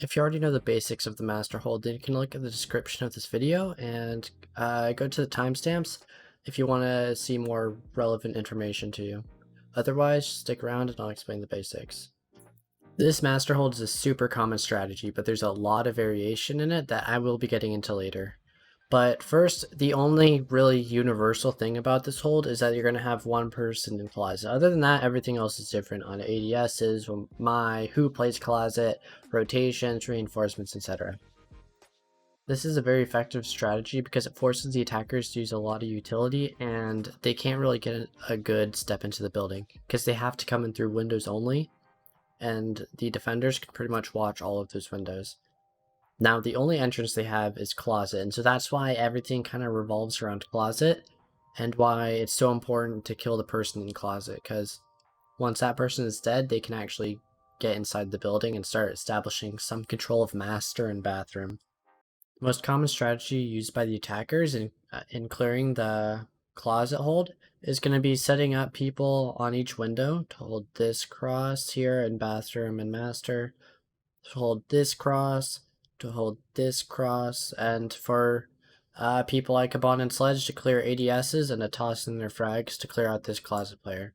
If you already know the basics of the master hold, then you can look at the description of this video and go to the timestamps if you want to see more relevant information to you. Otherwise, stick around and I'll explain the basics. This master hold is a super common strategy, but there's a lot of variation in it that I will be getting into later. But first, the only really universal thing about this hold is that you're going to have one person in closet. Other than that, everything else is different on ADSs, who plays closet, rotations, reinforcements, etc. This is a very effective strategy because it forces the attackers to use a lot of utility and they can't really get a good step into the building because they have to come in through windows only, and the defenders can pretty much watch all of those windows. Now, the only entrance they have is closet, and so that's why everything kind of revolves around closet, and why it's so important to kill the person in closet, because once that person is dead, they can actually get inside the building and start establishing some control of master and bathroom. The most common strategy used by the attackers in clearing the closet hold is going to be setting up people on each window to hold this cross here in bathroom and master, to hold this cross, to hold this cross, and for people like Kabon and Sledge to clear ADSs and to toss in their frags to clear out this closet player.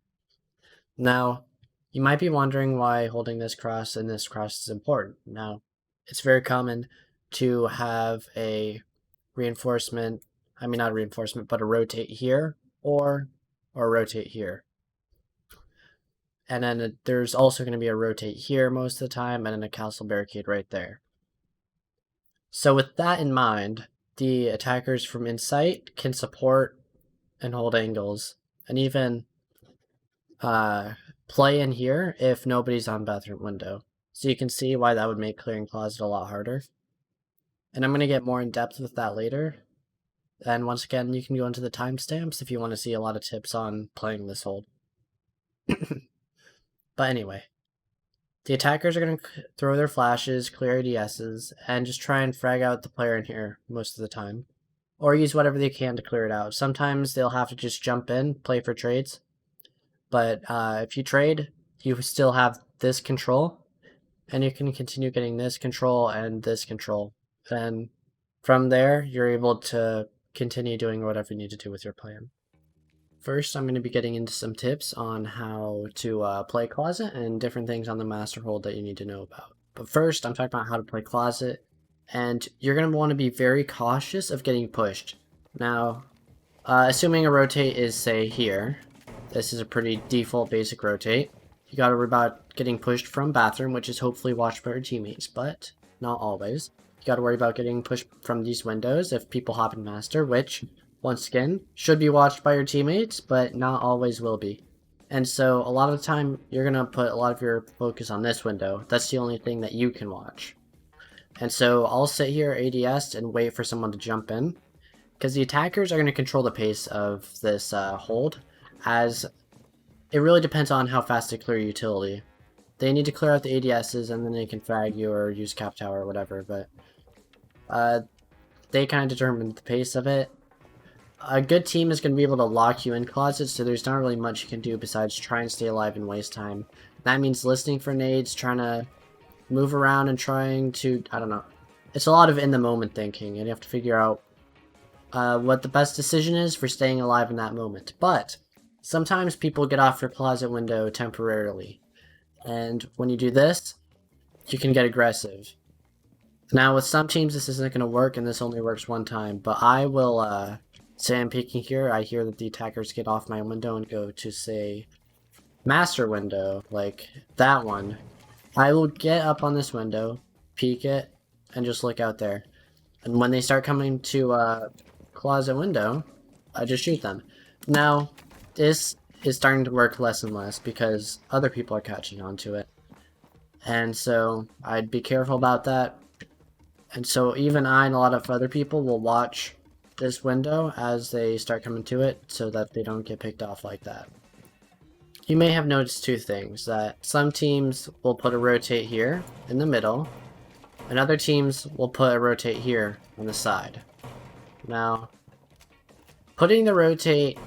Now, you might be wondering why holding this cross and this cross is important. Now, it's very common to have a reinforcement, not a reinforcement, but a rotate here or rotate here. And then there's also going to be a rotate here most of the time, and then a castle barricade right there. So with that in mind, the attackers from Insight can support and hold angles, and even play in here if nobody's on bathroom window. So you can see why that would make clearing closet a lot harder. And I'm going to get more in depth with that later. And once again, you can go into the timestamps if you want to see a lot of tips on playing this hold. But anyway, the attackers are going to throw their flashes, clear ADSs, and just try and frag out the player in here most of the time. Or use whatever they can to clear it out. Sometimes they'll have to just jump in, play for trades. But if you trade, you still have this control, and you can continue getting this control and this control. And from there, you're able to continue doing whatever you need to do with your plan. First, I'm going to be getting into some tips on how to play closet and different things on the master hold that you need to know about. But first, I'm talking about how to play closet, and you're going to want to be very cautious of getting pushed. Now, assuming a rotate is, say, here, this is a pretty default basic rotate. You got to worry about getting pushed from bathroom, which is hopefully watched by your teammates, but not always. You got to worry about getting pushed from these windows if people hop in master, which, once again, should be watched by your teammates, but not always will be. And so a lot of the time, you're going to put a lot of your focus on this window. That's the only thing that you can watch. And so I'll sit here ADS and wait for someone to jump in, because the attackers are going to control the pace of this hold, as it really depends on how fast they clear utility. They need to clear out the ADSs and then they can frag you or use cap tower or whatever, but they kind of determine the pace of it. A good team is going to be able to lock you in closets, so there's not really much you can do besides try and stay alive and waste time. That means listening for nades, trying to move around and trying to, I don't know. It's a lot of in-the-moment thinking, and you have to figure out what the best decision is for staying alive in that moment. But sometimes people get off your closet window temporarily, and when you do this, you can get aggressive. Now, with some teams, this isn't going to work, and this only works one time, but I will say I'm peeking here. I hear that the attackers get off my window and go to, say, master window, like that one. I will get up on this window, peek it, and just look out there. And when they start coming to closet window, I just shoot them. Now, this is starting to work less and less because other people are catching on to it. And so I'd be careful about that. And so even I and a lot of other people will watch this window as they start coming to it so that they don't get picked off like that. You may have noticed two things, that some teams will put a rotate here in the middle, and other teams will put a rotate here on the side. Now, putting the rotate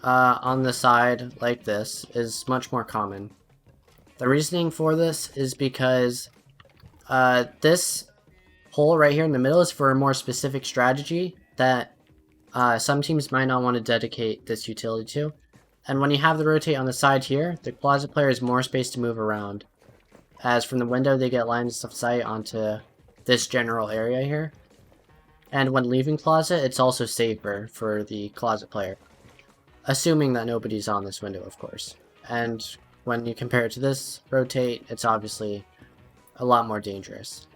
on the side like this is much more common. The reasoning for this is because This hole right here in the middle is for a more specific strategy that some teams might not want to dedicate this utility to. And when you have the rotate on the side here, the closet player has more space to move around. As from the window, they get lines of sight onto this general area here. And when leaving closet, it's also safer for the closet player. Assuming that nobody's on this window, of course. And when you compare it to this rotate, it's obviously a lot more dangerous.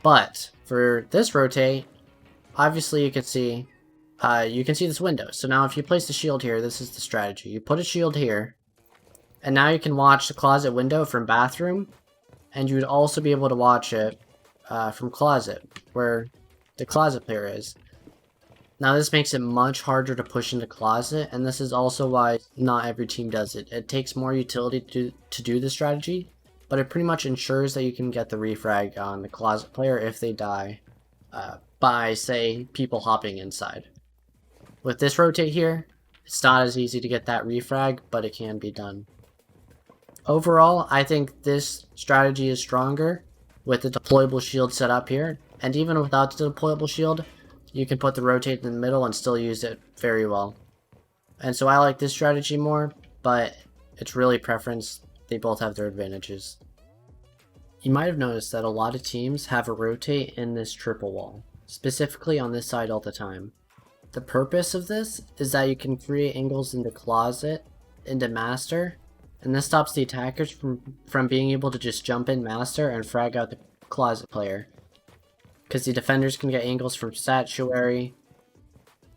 But for this rotate, obviously you can see this window. So now if you place the shield here, this is the strategy. You put a shield here, and now you can watch the closet window from bathroom, and you would also be able to watch it from closet, where the closet player is. Now this makes it much harder to push into closet, and this is also why not every team does it. It takes more utility to do the strategy, but it pretty much ensures that you can get the refrag on the closet player if they die by, say, people hopping inside. With this rotate here, it's not as easy to get that refrag, but it can be done. Overall, I think this strategy is stronger with the deployable shield set up here, and even without the deployable shield, you can put the rotate in the middle and still use it very well. And so I like this strategy more, but it's really preference. They both have their advantages. You might have noticed that a lot of teams have a rotate in this triple wall, specifically on this side all the time. The purpose of this is that you can create angles into closet, into master, and this stops the attackers from being able to just jump in master and frag out the closet player. Because the defenders can get angles from statuary,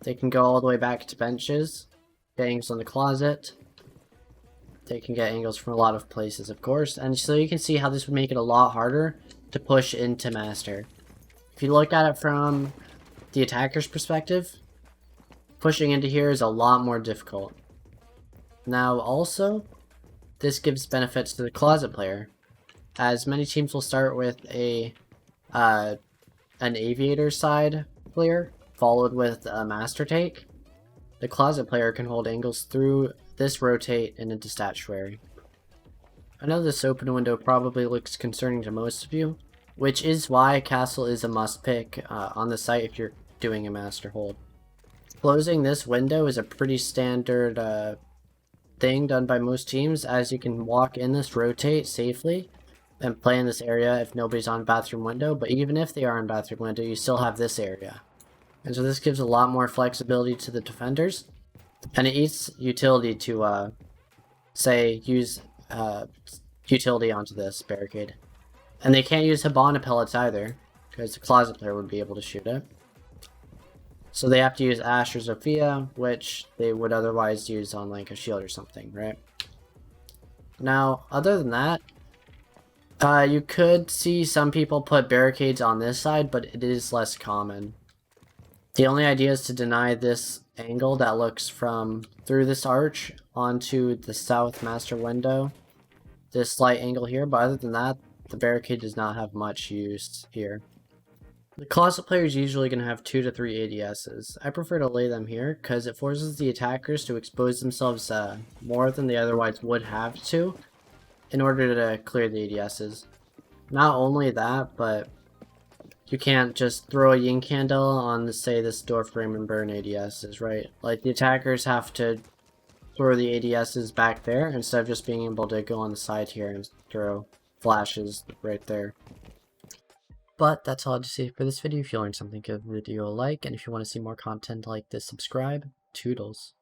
they can go all the way back to benches, get angles on the closet, they can get angles from a lot of places, of course, and so you can see how this would make it a lot harder to push into master. If you look at it from the attacker's perspective, pushing into here is a lot more difficult. Now also, this gives benefits to the closet player, as many teams will start with an aviator side clear, followed with a master take. The closet player can hold angles through this rotate and into statuary. I know this open window probably looks concerning to most of you, which is why castle is a must pick on the site if you're doing a master hold. Closing this window is a pretty standard thing done by most teams, as you can walk in this rotate safely and play in this area if nobody's on bathroom window, but even if they are in bathroom window, you still have this area. And so this gives a lot more flexibility to the defenders, and it eats utility to, say, use utility onto this barricade. And they can't use Hibana pellets either, because the closet player would be able to shoot it. So they have to use Ash or Zofia, which they would otherwise use on like a shield or something, right? Now, other than that, you could see some people put barricades on this side, but it is less common. The only idea is to deny this angle that looks from through this arch onto the south master window. This slight angle here, but other than that, the barricade does not have much use here. The closet player is usually going to have 2 to 3 ADSs. I prefer to lay them here because it forces the attackers to expose themselves more than they otherwise would have to in order to clear the ADSs. Not only that, but you can't just throw a yin candle on, say, this door frame and burn ADSs, right? Like, the attackers have to throw the ADSs back there instead of just being able to go on the side here and throw flashes right there. But that's all I have to say for this video. If you learned something, give the video a like, and if you want to see more content like this, subscribe. Toodles.